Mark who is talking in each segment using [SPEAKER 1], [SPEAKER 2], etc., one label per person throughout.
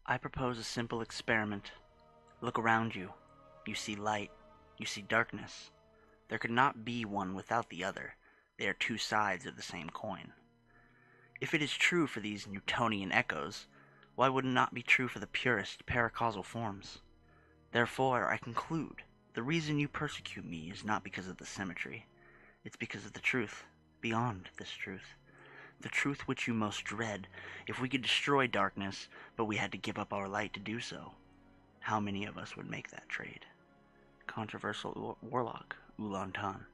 [SPEAKER 1] I propose a simple experiment. Look around you. You see light. You see darkness. There could not be one without the other. They are two sides of the same coin. If it is true for these Newtonian echoes, why would it not be true for the purest paracausal forms? Therefore, I conclude, the reason you persecute me is not because of the symmetry. It's because of the truth, beyond this truth. The truth which you most dread. If we could destroy darkness, but we had to give up our light to do so, how many of us would make that trade? Controversial Warlock, Ulan Tan.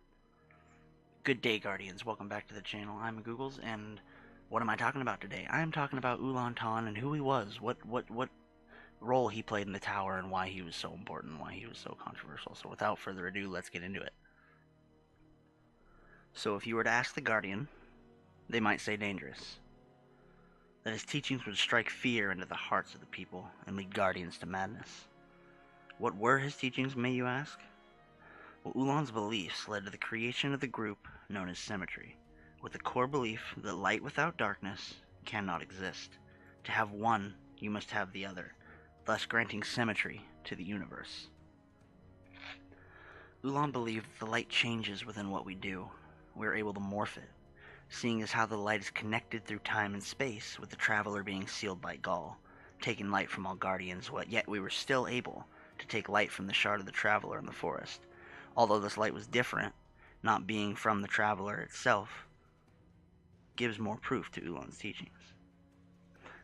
[SPEAKER 1] Good day, Guardians. Welcome back to the channel. I'm Googles, and what am I talking about today? I am talking about Ulan Tan and who he was, what role he played in the tower, and why he was so important, why he was so controversial. So without further ado, let's get into it. So if you were to ask the Guardian, they might say dangerous. That his teachings would strike fear into the hearts of the people and lead Guardians to madness. What were his teachings, may you ask? Well, Ulan's beliefs led to the creation of the group known as Symmetry, with the core belief that light without darkness cannot exist. To have one, you must have the other, thus granting symmetry to the universe. Ulan believed that the light changes within what we do. We are able to morph it, seeing as how the light is connected through time and space, with the traveler being sealed by Gaul, taking light from all Guardians, yet we were still able to take light from the shard of the traveler in the forest. Although this light was different, not being from the traveler itself, gives more proof to Ulan's teachings.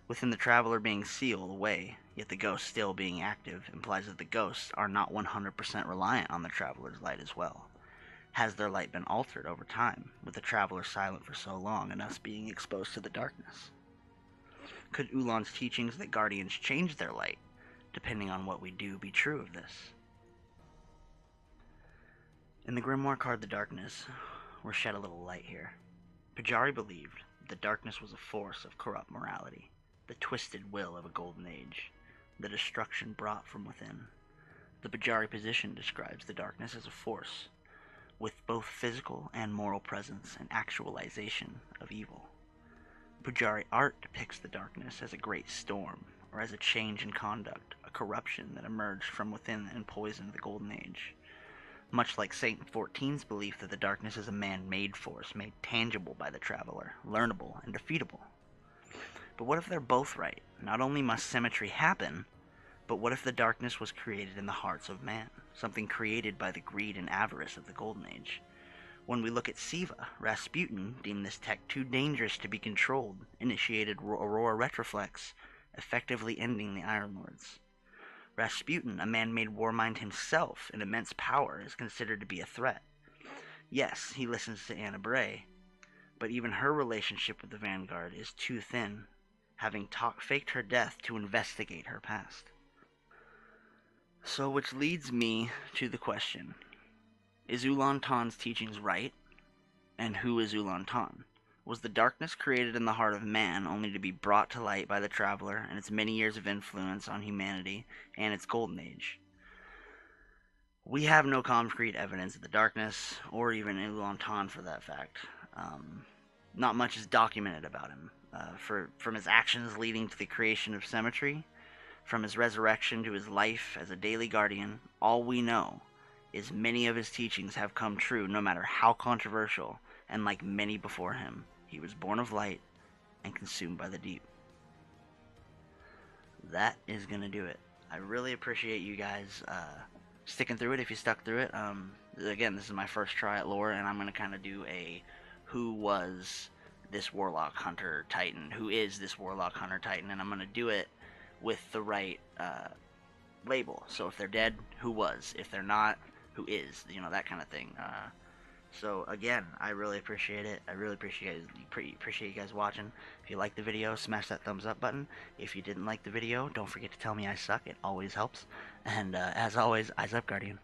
[SPEAKER 1] Within the traveler being sealed away, yet the ghost still being active, implies that the ghosts are not 100% reliant on the traveler's light as well. Has their light been altered over time, with the traveler silent for so long and us being exposed to the darkness? Could Ulan's teachings that Guardians change their light, depending on what we do, be true of this? In the grimoire card The Darkness, we're shed a little light here. Pujari believed the darkness was a force of corrupt morality, the twisted will of a golden age, the destruction brought from within. The Pujari position describes the darkness as a force, with both physical and moral presence and actualization of evil. Pujari art depicts the darkness as a great storm, or as a change in conduct, a corruption that emerged from within and poisoned the golden age. Much like Saint 14's belief that the darkness is a man-made force, made tangible by the traveler, learnable and defeatable. But what if they're both right? Not only must symmetry happen, but what if the darkness was created in the hearts of man, something created by the greed and avarice of the Golden Age? When we look at Siva, Rasputin deemed this tech too dangerous to be controlled, initiated Aurora Retroflex, effectively ending the Iron Lords. Rasputin, a man-made warmind himself in immense power, is considered to be a threat. Yes, he listens to Anna Bray, but even her relationship with the Vanguard is too thin, having faked her death to investigate her past. So, which leads me to the question, is Ulan Tan's teachings right? And who is Ulan Tan? Was the darkness created in the heart of man only to be brought to light by the traveler and its many years of influence on humanity and its golden age? We have no concrete evidence of the darkness, or even Ulan Tan for that fact. Not much is documented about him. From his actions leading to the creation of Symmetry, from his resurrection to his life as a daily guardian, all we know is many of his teachings have come true, no matter how controversial, and like many before him, he was born of light and consumed by the deep. That is going to do it. I really appreciate you guys sticking through it if you stuck through it. Again, this is my first try at lore, and I'm going to kind of do a who was this Warlock Hunter Titan, who is this Warlock Hunter Titan, and I'm going to do it with the right label. So if they're dead, who was? If they're not, who is? You know, that kind of thing. So again, I really appreciate it. I really appreciate you guys watching. If you liked the video, smash that thumbs up button. If you didn't like the video, don't forget to tell me I suck. It always helps. And as always, eyes up, Guardian.